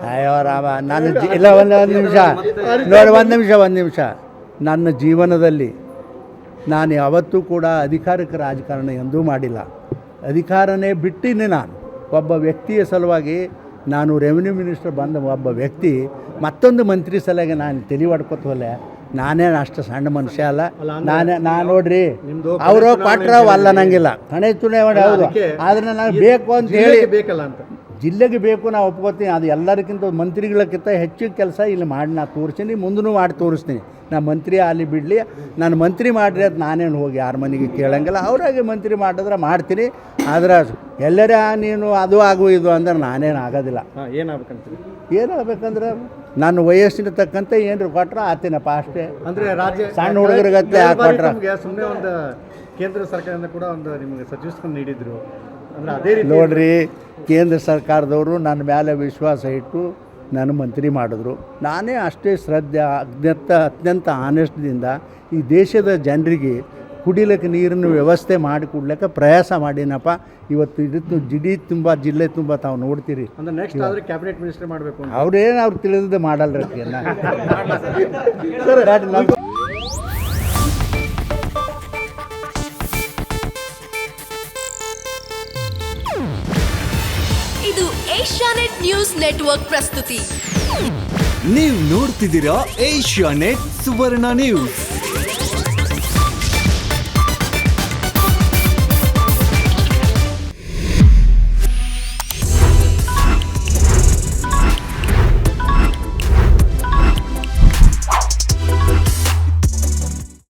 ಅಯ್ಯೋ ರಾಮ, ನಾನು ಇಲ್ಲ ಒಂದು ನಿಮಿಷ ನೋಡಿ, ಒಂದು ನಿಮಿಷ ನನ್ನ ಜೀವನದಲ್ಲಿ ನಾನು ಯಾವತ್ತೂ ಕೂಡ ಅಧಿಕಾರಕ್ಕೆ ರಾಜಕಾರಣ ಎಂದೂ ಮಾಡಿಲ್ಲ. ಅಧಿಕಾರನೇ ಬಿಟ್ಟಿನಿ. ನಾನು ಒಬ್ಬ ವ್ಯಕ್ತಿಯ ಸಲುವಾಗಿ ನಾನು ರೆವಿನ್ಯೂ ಮಿನಿಸ್ಟರ್ ಬಂದ ಒಬ್ಬ ವ್ಯಕ್ತಿ ಮತ್ತೊಂದು ಮಂತ್ರಿ ಸಲುವಾಗಿ ನಾನು ತಲೆ ಹೊಡ್ಕೊತವಲ್ಲ. ನಾನೇನು ಅಷ್ಟು ಸಣ್ಣ ಮನುಷ್ಯ ಅಲ್ಲ. ನಾನು ನೋಡ್ರಿ, ಅವರು ಕೊಟ್ರವಲ್ಲ ನಂಗಿಲ್ಲ, ಹಣೆ ತುಣೆ ಮಾಡಿ ಹೌದು. ಆದರೆ ನಾನು ಬೇಕು ಅಂತ ಹೇಳಿ ಬೇಕಲ್ಲ ಅಂತ ಜಿಲ್ಲೆಗೆ ಬೇಕು, ನಾವು ಒಪ್ಕೋತೀನಿ. ಅದು ಎಲ್ಲರಿಗಿಂತ ಮಂತ್ರಿಗಳಕ್ಕಿಂತ ಹೆಚ್ಚು ಕೆಲಸ ಇಲ್ಲಿ ಮಾಡಿ ನಾನು ತೋರಿಸ್ತೀನಿ, ಮುಂದೂ ಮಾಡಿ ತೋರಿಸ್ತೀನಿ. ನಾ ಮಂತ್ರಿ ಅಲ್ಲಿ ಬಿಡಲಿ, ನಾನು ಮಂತ್ರಿ ಮಾಡಿರಿ ಅಂತ ನಾನೇನು ಹೋಗಿ ಯಾರ ಮನೆಗೆ ಕೇಳಂಗಿಲ್ಲ. ಅವರಾಗೆ ಮಂತ್ರಿ ಮಾಡಿದ್ರೆ ಮಾಡ್ತೀನಿ. ಆದರೆ ಎಲ್ಲರ ನೀನು ಅದು ಆಗು ಇದು ಅಂದ್ರೆ ನಾನೇನು ಆಗೋದಿಲ್ಲ. ಏನಾಗಬೇಕಂತೀರಿ? ಏನಾಗಬೇಕಂದ್ರೆ ನನ್ನ ವಯಸ್ಸಿನ ತಕ್ಕಂತೆ ಏನ್ರಿ ಕೊಟ್ರೆ ಆತೀನಪ್ಪ ಅಷ್ಟೇ. ಅಂದರೆ ರಾಜ್ಯ ಸಣ್ಣ ಹುಡುಗರಿಗತ್ತೆ ಕೊಟ್ರೆ ಸುಮ್ಮನೆ ಒಂದು ಕೇಂದ್ರ ಸರ್ಕಾರದಿಂದ ಕೂಡ ಒಂದು ನಿಮಗೆ ಸಚಿವ ನೀಡಿದ್ರು ಅಂದರೆ ಅದೇ ರೀತಿ ನೋಡ್ರಿ, ಕೇಂದ್ರ ಸರ್ಕಾರದವರು ನನ್ನ ಮೇಲೆ ವಿಶ್ವಾಸ ಇಟ್ಟು ನಾನು ಮಂತ್ರಿ ಮಾಡಿದ್ರು. ನಾನೇ ಅಷ್ಟೇ ಶ್ರದ್ಧೆ ಅತ್ಯಂತ ಆನೆಸ್ಟ್ದಿಂದ ಈ ದೇಶದ ಜನರಿಗೆ ಕುಡಿಲಿಕ್ಕೆ ನೀರಿನ ವ್ಯವಸ್ಥೆ ಮಾಡಿ ಕೊಡ್ಲಿಕ್ಕೆ ಪ್ರಯಾಸ ಮಾಡಿನಪ್ಪ. ಇವತ್ತು ಇದು ಜಿಲ್ಲೆ ತುಂಬ ತಾವು ನೋಡ್ತೀರಿ. ಅಂದರೆ ನೆಕ್ಸ್ಟ್ ಆದರೆ ಕ್ಯಾಬಿನೆಟ್ ಮಿನಿಸ್ಟರ್ ಮಾಡಬೇಕು. ಅವ್ರು ತಿಳಿದು ಮಾಡಲ್ರಿ. ಇದು ಏಷ್ಯಾನೆಟ್ ನ್ಯೂಸ್ ನೆಟ್ವರ್ಕ್ ಪ್ರಸ್ತುತಿ. ನೀವು ನೋಡ್ತಿದ್ದೀರಾ ಏಷ್ಯಾನೆಟ್ ಸುವರ್ಣ ನ್ಯೂಸ್.